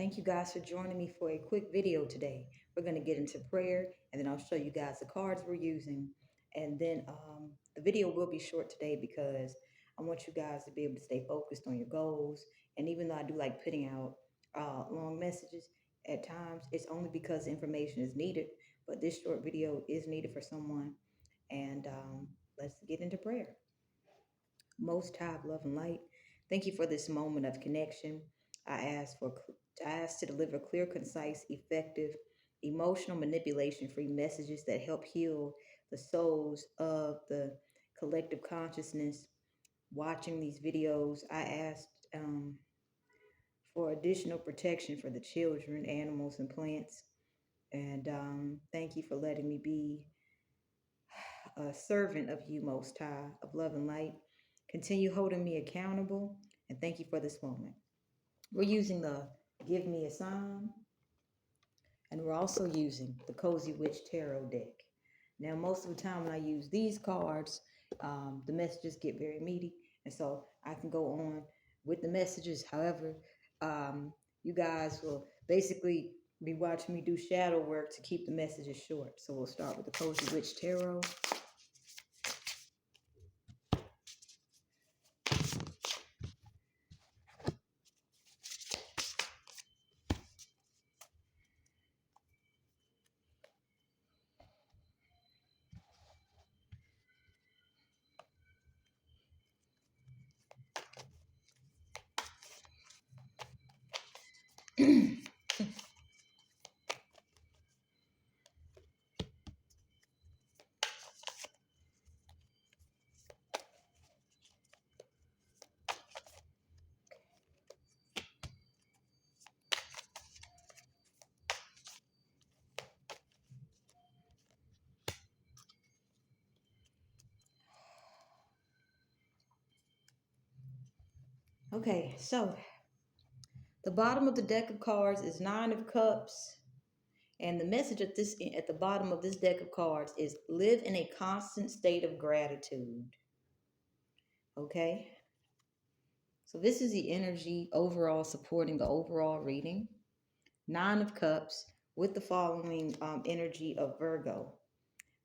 Thank you guys for joining me for a quick video today. We're going to get into prayer and then I'll show you guys the cards we're using. And then the video will be short today because I want you guys to be able to stay focused on your goals. And even though I do like putting out long messages at times, it's only because information is needed. But this short video is needed for someone. And let's get into prayer. Most High, love and light, thank you for this moment of connection. I ask to deliver clear, concise, effective, emotional manipulation-free messages that help heal the souls of the collective consciousness. Watching these videos, I asked for additional protection for the children, animals, and plants. And thank you for letting me be a servant of you, Most High, of love and light. Continue holding me accountable, and thank you for this moment. We're using the Give Me a Sign, and we're also using the Cozy Witch Tarot deck. Now, most of the time when I use these cards, the messages get very meaty, and so I can go on with the messages. However, you guys will basically be watching me do shadow work to keep the messages short. So we'll start with the Cozy Witch Tarot. Okay, so the bottom of the deck of cards is Nine of Cups. And the message at the bottom of this deck of cards is live in a constant state of gratitude. Okay? So this is the energy overall supporting the overall reading. Nine of Cups with the following energy of Virgo.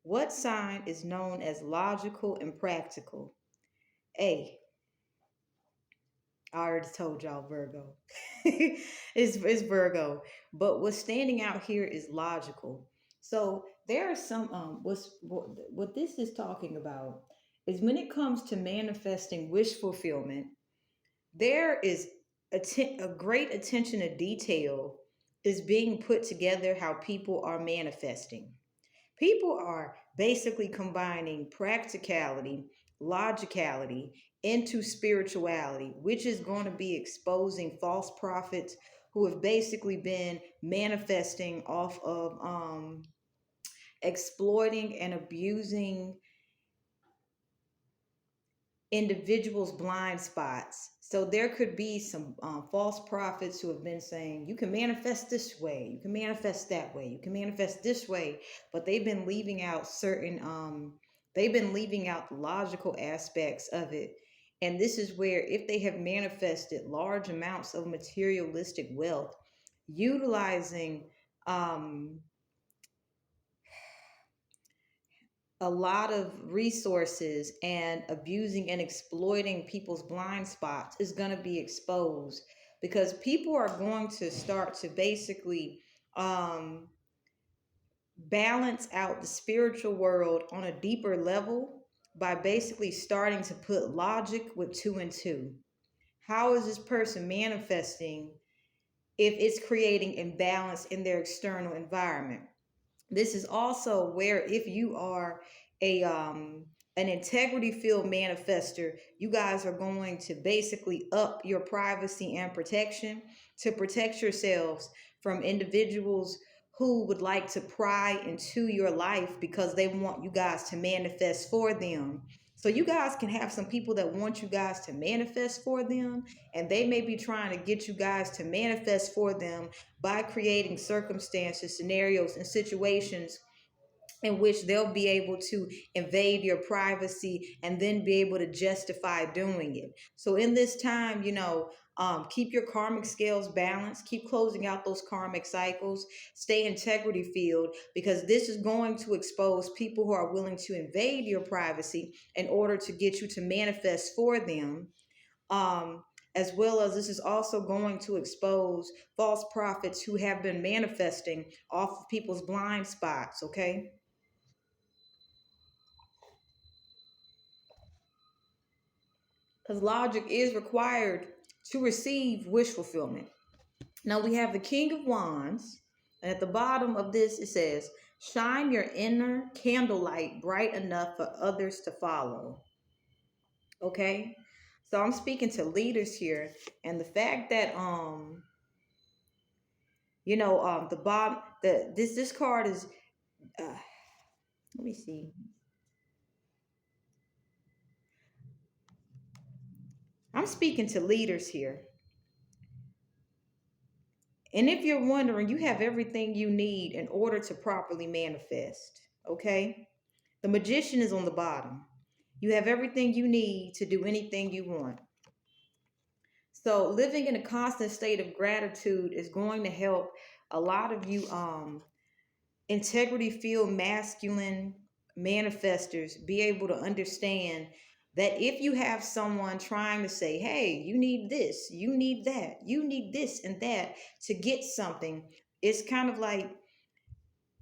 What sign is known as logical and practical? A. I already told y'all Virgo. it's Virgo. But what's standing out here is logical. So there are some what this is talking about is when it comes to manifesting wish fulfillment, there is a great attention to detail is being put together how people are manifesting. People are basically combining practicality, logicality into spirituality, which is going to be exposing false prophets who have basically been manifesting off of exploiting and abusing individuals' blind spots. So there could be some false prophets who have been saying, you can manifest this way, you can manifest that way, you can manifest this way, but they've been leaving out they've been leaving out the logical aspects of it. And this is where if they have manifested large amounts of materialistic wealth, utilizing a lot of resources and abusing and exploiting people's blind spots is going to be exposed, because people are going to start to basically balance out the spiritual world on a deeper level by basically starting to put logic with two and two. How is this person manifesting if it's creating imbalance in their external environment? This is also where if you are an integrity field manifester, you guys are going to basically up your privacy and protection to protect yourselves from individuals who would like to pry into your life because they want you guys to manifest for them. So you guys can have some people that want you guys to manifest for them, and they may be trying to get you guys to manifest for them by creating circumstances, scenarios, and situations in which they'll be able to invade your privacy and then be able to justify doing it. So in this time, Keep your karmic scales balanced. Keep closing out those karmic cycles. Stay integrity field, because this is going to expose people who are willing to invade your privacy in order to get you to manifest for them. Um, as well as this is also going to expose false prophets who have been manifesting off of people's blind spots, okay? Because logic is required to receive wish fulfillment. Now we have the King of Wands, and at the bottom of this it says, shine your inner candlelight bright enough for others to follow. Okay? So I'm speaking to leaders here, and the fact that the bottom, this card is let me see. I'm speaking to leaders here. And if you're wondering, you have everything you need in order to properly manifest. Okay? The Magician is on the bottom. You have everything you need to do anything you want. So living in a constant state of gratitude is going to help a lot of you integrity field masculine manifestors be able to understand that if you have someone trying to say, hey, you need this, you need that, you need this and that to get something, it's kind of like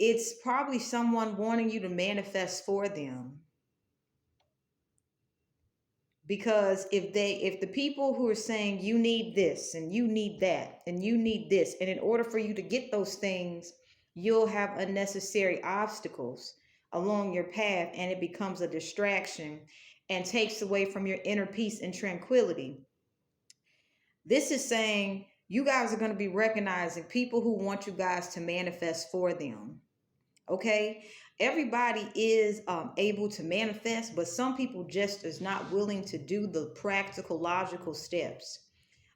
it's probably someone wanting you to manifest for them. Because if the people who are saying you need this and you need that and you need this, and in order for you to get those things, you'll have unnecessary obstacles along your path, and it becomes a distraction and takes away from your inner peace and tranquility. This is saying you guys are going to be recognizing people who want you guys to manifest for them. Okay, everybody is able to manifest, but some people just is not willing to do the practical logical steps.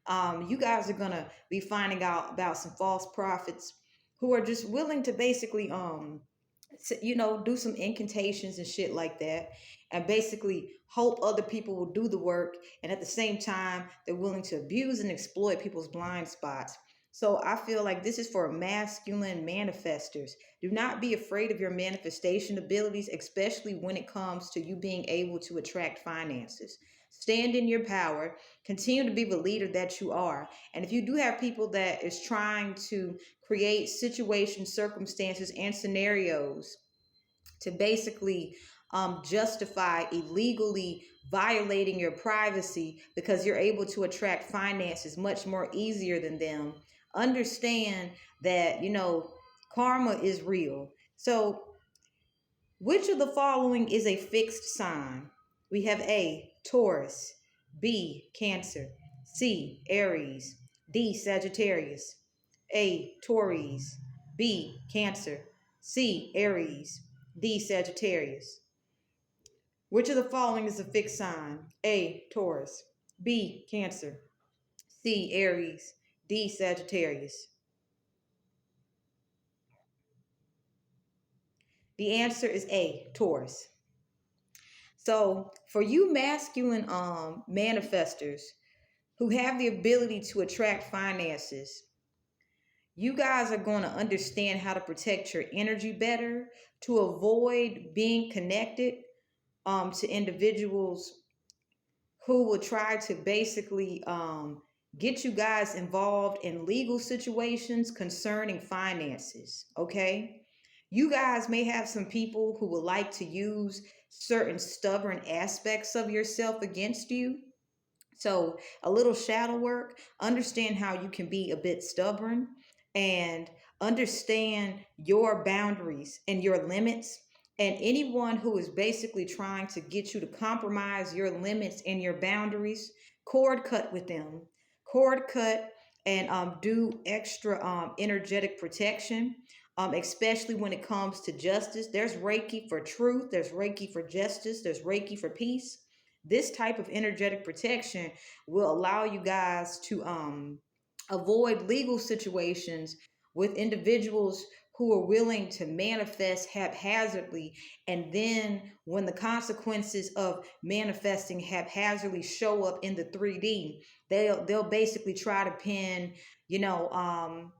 You guys are gonna be finding out about some false prophets who are just willing to basically do some incantations and shit like that, and basically hope other people will do the work, and at the same time they're willing to abuse and exploit people's blind spots. So I feel like this is for masculine manifestors. Do not be afraid of your manifestation abilities, especially when it comes to you being able to attract finances. Stand in your power. Continue to be the leader that you are. And if you do have people that is trying to create situations, circumstances, and scenarios to basically justify illegally violating your privacy because you're able to attract finances much more easier than them, understand that, karma is real. So, which of the following is a fixed sign? We have A, Taurus, B, Cancer, C, Aries, D, Sagittarius. A, Taurus, B, Cancer, C, Aries, D, Sagittarius. Which of the following is a fixed sign? A, Taurus, B, Cancer, C, Aries, D, Sagittarius. The answer is A, Taurus. So for you masculine manifestors who have the ability to attract finances, you guys are going to understand how to protect your energy better, to avoid being connected to individuals who will try to basically get you guys involved in legal situations concerning finances. Okay, you guys may have some people who would like to use certain stubborn aspects of yourself against you. So, a little shadow work, understand how you can be a bit stubborn and understand your boundaries and your limits. And anyone who is basically trying to get you to compromise your limits and your boundaries, cord cut with them. Cord cut and do extra energetic protection, especially when it comes to justice. There's Reiki for truth, there's Reiki for justice, there's Reiki for peace. This type of energetic protection will allow you guys to avoid legal situations with individuals who are willing to manifest haphazardly, and then when the consequences of manifesting haphazardly show up in the 3D, they'll basically try to pin, you know,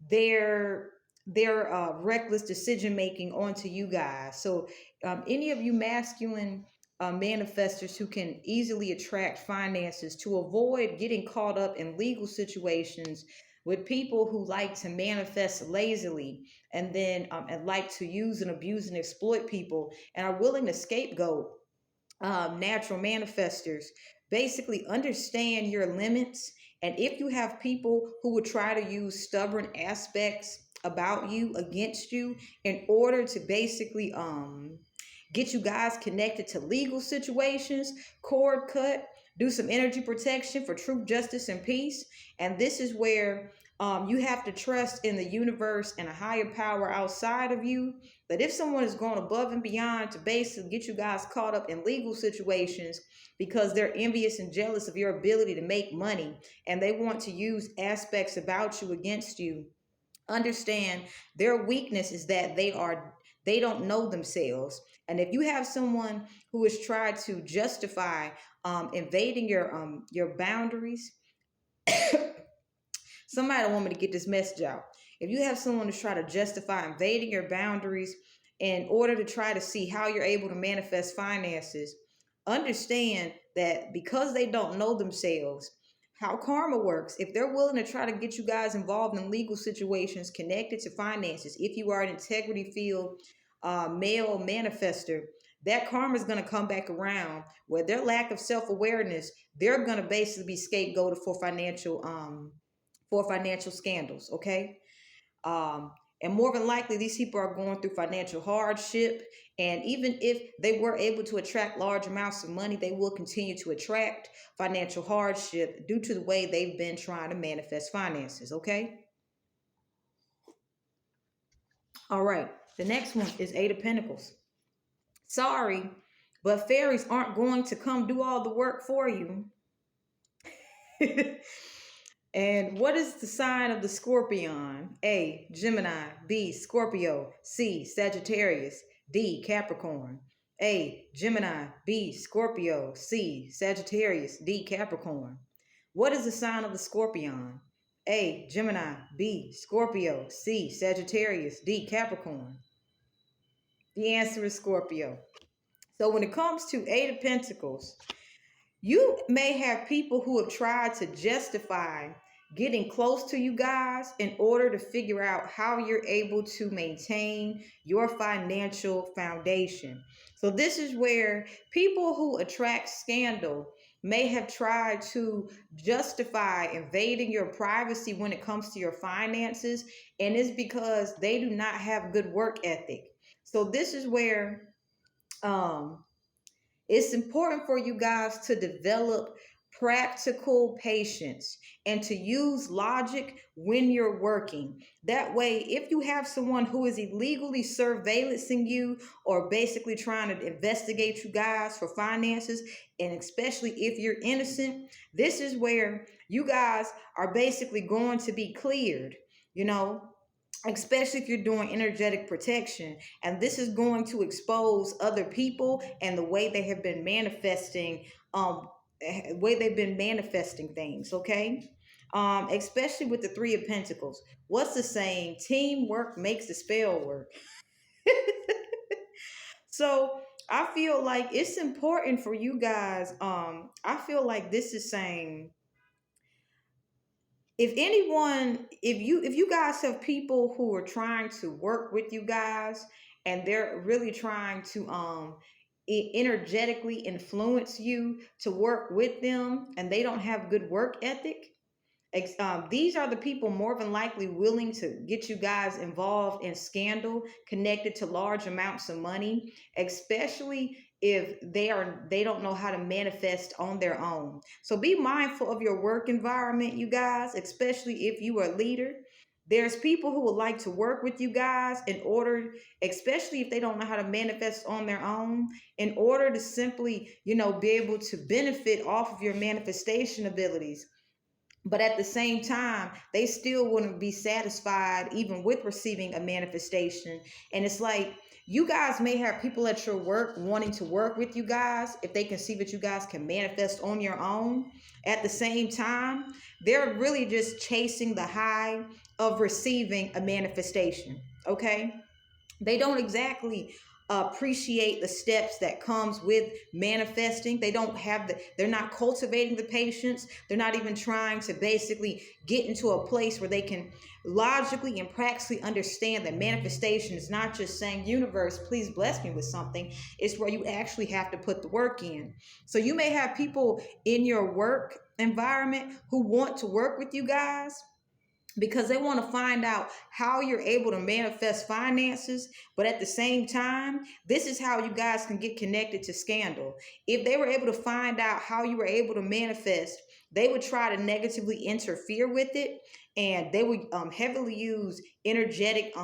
their reckless decision making onto you guys. So any of you masculine manifestors who can easily attract finances, to avoid getting caught up in legal situations with people who like to manifest lazily, and like to use and abuse and exploit people, and are willing to scapegoat natural manifestors. Basically, understand your limits. And if you have people who would try to use stubborn aspects about you against you in order to basically get you guys connected to legal situations, cord cut, do some energy protection for truth, justice, and peace. And this is where you have to trust in the universe and a higher power outside of you, that if someone is going above and beyond to basically get you guys caught up in legal situations because they're envious and jealous of your ability to make money, and they want to use aspects about you against you, understand their weakness is that they don't know themselves. And if you have someone who has tried to justify invading your boundaries, somebody want me to get this message out. If you have someone who's trying to justify invading your boundaries in order to try to see how you're able to manifest finances, understand that because they don't know themselves, how karma works, if they're willing to try to get you guys involved in legal situations connected to finances, if you are an integrity field male manifester, that karma is going to come back around where their lack of self-awareness, they're going to basically be scapegoated for financial scandals, okay? Um, and more than likely, these people are going through financial hardship. And even if they were able to attract large amounts of money, they will continue to attract financial hardship due to the way they've been trying to manifest finances, okay? All right, the next one is Eight of Pentacles. Sorry, but fairies aren't going to come do all the work for you. And what is the sign of the Scorpion? A, Gemini. B, Scorpio. C, Sagittarius. D, Capricorn. A, Gemini. B, Scorpio. C, Sagittarius. D, Capricorn. What is the sign of the Scorpion? A, Gemini. B, Scorpio. C, Sagittarius. D, Capricorn. The answer is Scorpio. So when it comes to Eight of Pentacles, you may have people who have tried to justify getting close to you guys in order to figure out how you're able to maintain your financial foundation. So this is where people who attract scandal may have tried to justify invading your privacy when it comes to your finances, and it's because they do not have good work ethic. So this is where it's important for you guys to develop practical patience and to use logic when you're working. That way, if you have someone who is illegally surveillancing you or basically trying to investigate you guys for finances, and especially if you're innocent, this is where you guys are basically going to be cleared, you know, especially if you're doing energetic protection. And this is going to expose other people and the way they have been manifesting things, okay? Especially with the Three of Pentacles. What's the saying? Teamwork makes the spell work. So I feel like it's important for you guys. I feel like this is saying, if you guys have people who are trying to work with you guys and they're really trying to energetically influence you to work with them, and they don't have good work ethic, these are the people more than likely willing to get you guys involved in scandal connected to large amounts of money, especially if they don't know how to manifest on their own. So be mindful of your work environment, you guys, especially if you are a leader. There's people who would like to work with you guys in order, especially if they don't know how to manifest on their own, in order to simply, be able to benefit off of your manifestation abilities. But at the same time, they still wouldn't be satisfied even with receiving a manifestation. And it's like, you guys may have people at your work wanting to work with you guys if they can see that you guys can manifest on your own. At the same time, they're really just chasing the high of receiving a manifestation. Okay? They don't exactly appreciate the steps that comes with manifesting. They don't have they're not cultivating the patience. They're not even trying to basically get into a place where they can logically and practically understand that manifestation is not just saying, universe, please bless me with something. It's where you actually have to put the work in. So you may have people in your work environment who want to work with you guys because they want to find out how you're able to manifest finances. But at the same time, this is how you guys can get connected to scandal. If they were able to find out how you were able to manifest, they would try to negatively interfere with it, and they would heavily use energetic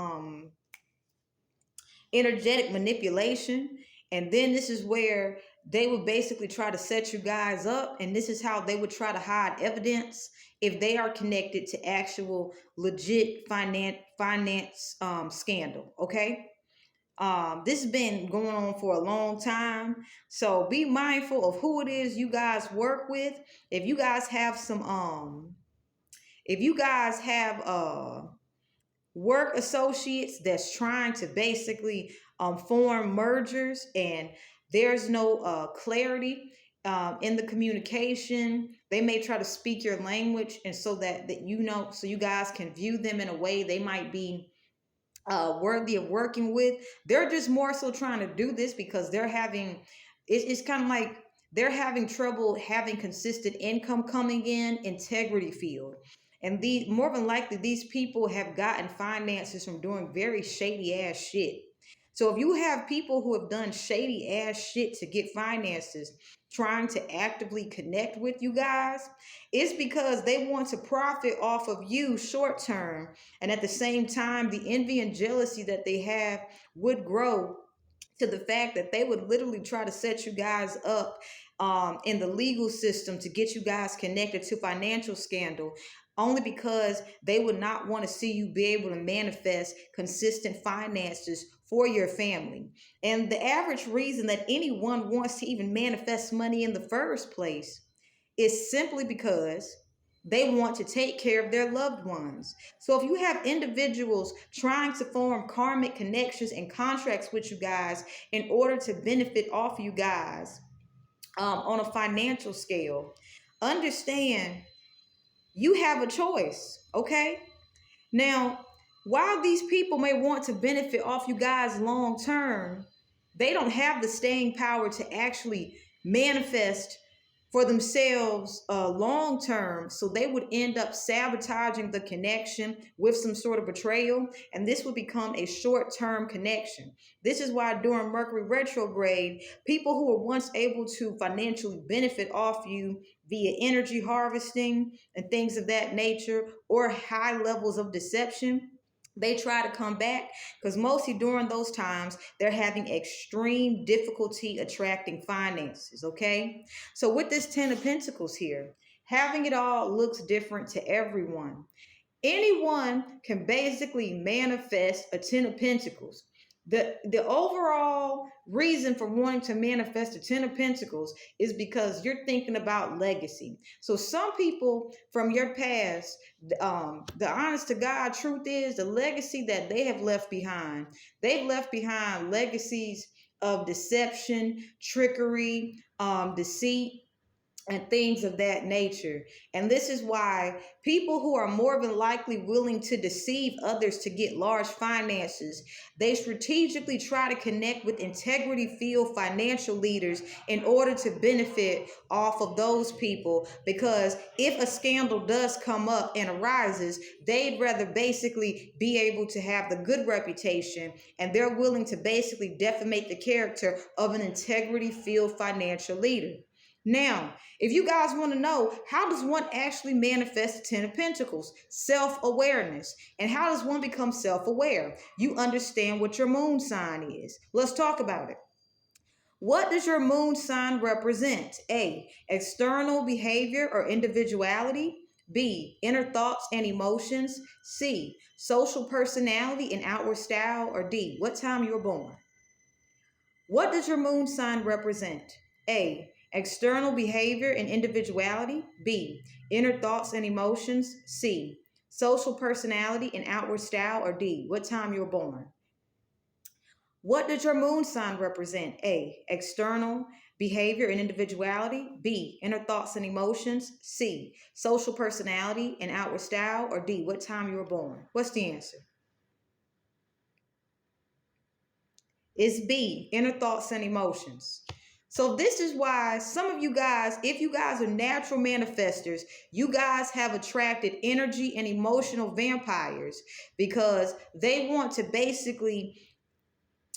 manipulation. And then this is where they would basically try to set you guys up, and this is how they would try to hide evidence if they are connected to actual legit finance scandal. Okay. This has been going on for a long time, so be mindful of who it is you guys work with. If you guys have work associates that's trying to basically form mergers, and there's no clarity in the communication, they may try to speak your language, and so that so you guys can view them in a way they might be worthy of working with. They're just more so trying to do this because it's kind of like they're having trouble having consistent income coming in, integrity field. And more than likely, these people have gotten finances from doing very shady ass shit. So if you have people who have done shady ass shit to get finances trying to actively connect with you guys, it's because they want to profit off of you short term. And at the same time, the envy and jealousy that they have would grow to the fact that they would literally try to set you guys up in the legal system to get you guys connected to financial scandal, only because they would not want to see you be able to manifest consistent finances for your family. And the average reason that anyone wants to even manifest money in the first place is simply because they want to take care of their loved ones. So if you have individuals trying to form karmic connections and contracts with you guys in order to benefit off you guys on a financial scale, understand you have a choice, okay? Now, while these people may want to benefit off you guys long term, they don't have the staying power to actually manifest for themselves long term. So they would end up sabotaging the connection with some sort of betrayal, and this would become a short term connection. This is why during Mercury retrograde, people who were once able to financially benefit off you via energy harvesting and things of that nature, or high levels of deception, they try to come back because mostly during those times they're having extreme difficulty attracting finances. Okay, so with this 10 of Pentacles here, having it all looks different to everyone. Anyone can basically manifest a 10 of Pentacles. The overall reason for wanting to manifest a 10 of Pentacles is because you're thinking about legacy. So some people from your past, the honest to God truth is the legacy that they have left behind. They've left behind legacies of deception, trickery, deceit, and things of that nature. And this is why people who are more than likely willing to deceive others to get large finances, they strategically try to connect with integrity field financial leaders in order to benefit off of those people. Because if a scandal does come up and arises, they'd rather basically be able to have the good reputation, and they're willing to basically defamate the character of an integrity field financial leader. Now, if you guys want to know, how does one actually manifest the 10 of Pentacles? Self-awareness. And how does one become self-aware? You understand what your moon sign is. Let's talk about it. What does your moon sign represent? A, external behavior or individuality. B, inner thoughts and emotions. C, social personality and outward style. Or D, what time you were born. What does your moon sign represent? A, external behavior and individuality. B, inner thoughts and emotions. C, social personality and outward style. Or D, what time you were born. What does your moon sign represent? A, external behavior and individuality. B, inner thoughts and emotions. C, social personality and outward style. Or D, what time you were born. What's the answer? It's B, inner thoughts and emotions. So this is why some of you guys, if you guys are natural manifestors, you guys have attracted energy and emotional vampires because they want to basically,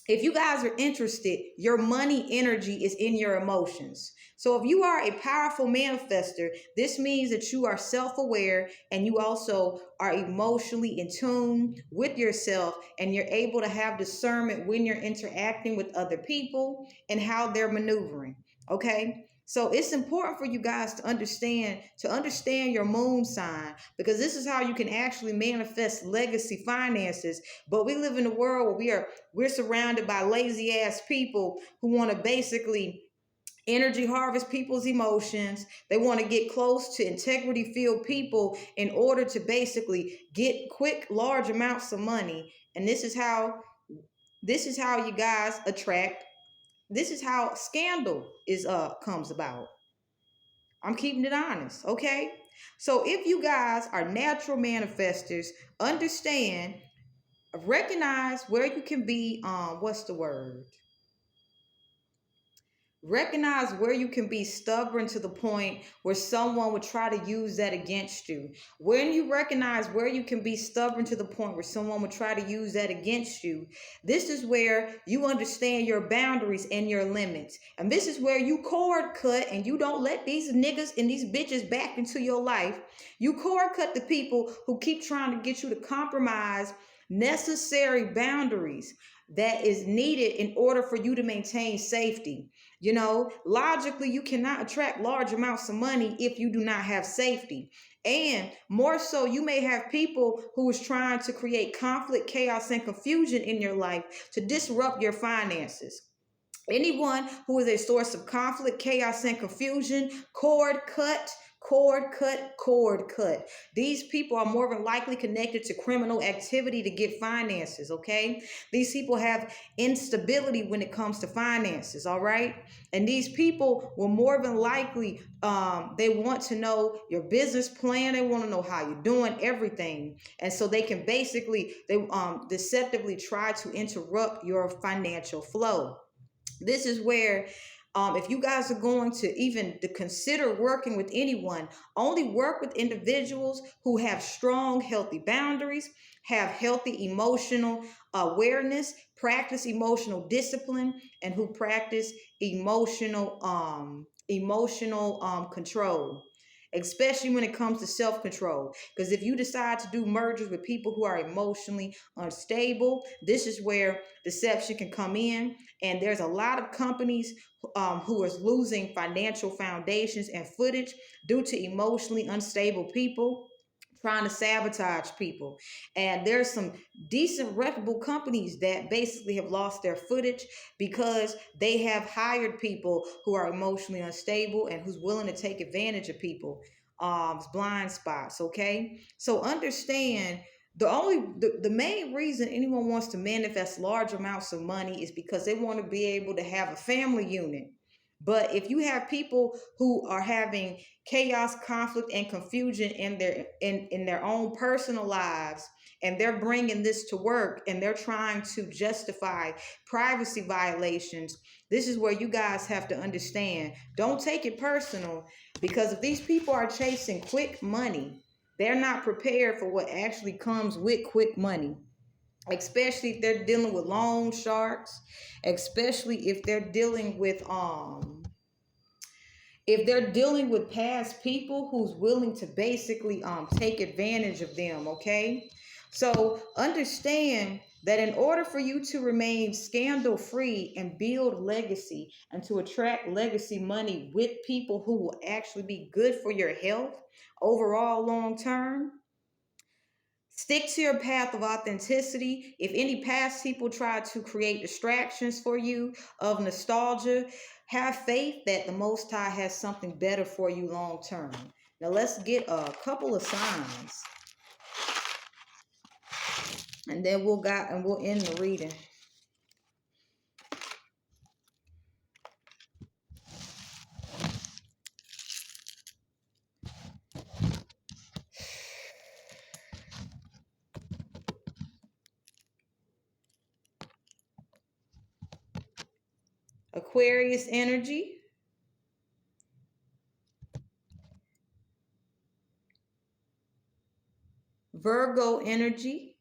if you guys are interested, your money energy is in your emotions. So if you are a powerful manifester, this means that you are self-aware and you also are emotionally in tune with yourself, and you're able to have discernment when you're interacting with other people and how they're maneuvering. Okay? So it's important for you guys to understand your moon sign, because this is how you can actually manifest legacy finances. But we live in a world where we're surrounded by lazy ass people who want to basically energy harvest people's emotions. They want to get close to integrity filled people in order to basically get quick large amounts of money. And this is how you guys attract. This is how scandal comes about. I'm keeping it honest, okay? So if you guys are natural manifestors, understand, recognize where you can be, what's the word? Recognize where you can be stubborn to the point where someone would try to use that against you. When you recognize where you can be stubborn to the point where someone would try to use that against you, this is where you understand your boundaries and your limits. And this is where you cord cut and you don't let these niggas and these bitches back into your life. You cord cut the people who keep trying to get you to compromise necessary boundaries that is needed in order for you to maintain safety. You know, logically, you cannot attract large amounts of money if you do not have safety. And more so, you may have people who is trying to create conflict, chaos, and confusion in your life to disrupt your finances. Anyone who is a source of conflict, chaos, and confusion, cord cut, cord cut, cord cut. These people are more than likely connected to criminal activity to get finances, okay? These people have instability when it comes to finances, all right? And these people will more than likely, they want to know your business plan. They want to know how you're doing everything. And so they can basically, deceptively try to interrupt your financial flow. This is where if you guys are going to even to consider working with anyone, only work with individuals who have strong, healthy boundaries, have healthy emotional awareness, practice emotional discipline, and who practice emotional control, especially when it comes to self-control. Because if you decide to do mergers with people who are emotionally unstable, this is where deception can come in. And there's a lot of companies who is losing financial foundations and footage due to emotionally unstable people trying to sabotage people. And there's some decent reputable companies that basically have lost their footage because they have hired people who are emotionally unstable and who's willing to take advantage of people blind spots. Okay, so understand the main reason anyone wants to manifest large amounts of money is because they want to be able to have a family unit. But if you have people who are having chaos, conflict, and confusion in their own personal lives, and they're bringing this to work and they're trying to justify privacy violations, this is where you guys have to understand. Don't take it personal, because if these people are chasing quick money, they're not prepared for what actually comes with quick money. Especially if they're dealing with loan sharks, especially if they're dealing with past people who's willing to basically take advantage of them. Okay, so understand that in order for you to remain scandal free and build legacy and to attract legacy money with people who will actually be good for your health overall long term, stick to your path of authenticity. If any past people try to create distractions for you of nostalgia, have faith that the Most High has something better for you long term. Now let's get a couple of signs, and then we'll end the reading. Aquarius energy, Virgo energy,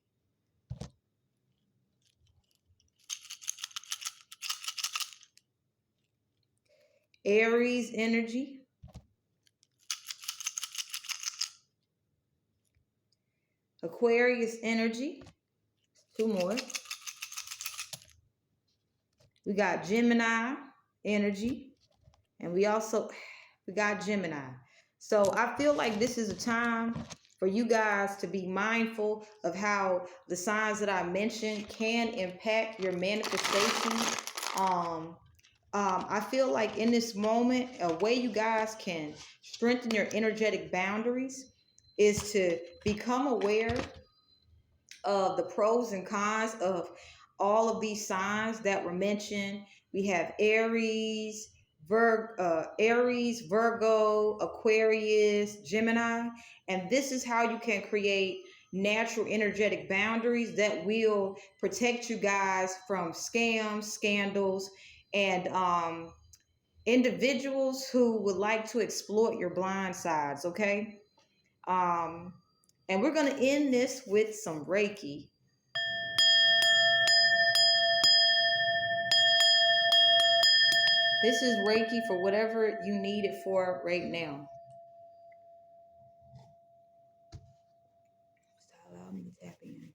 Aries energy, Aquarius energy. Two more. We got Gemini energy, and we got Gemini. So I feel like this is a time for you guys to be mindful of how the signs that I mentioned can impact your manifestation. I feel like in this moment, a way you guys can strengthen your energetic boundaries is to become aware of the pros and cons of all of these signs that were mentioned. We have Aries, Virgo, Aquarius, Gemini, and this is how you can create natural energetic boundaries that will protect you guys from scams, scandals, and individuals who would like to exploit your blind sides. Okay. Um, and we're going to end this with some Reiki. This is Reiki for whatever you need it for right now. Allow me to tap in.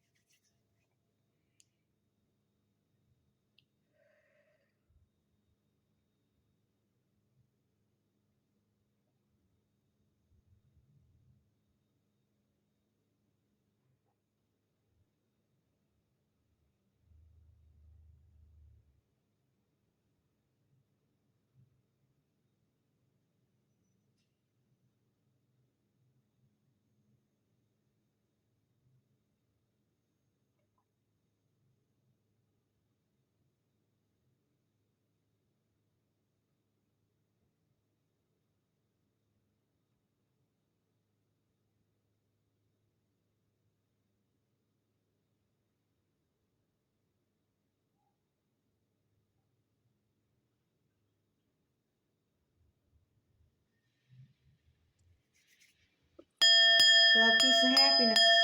Love, peace, and happiness.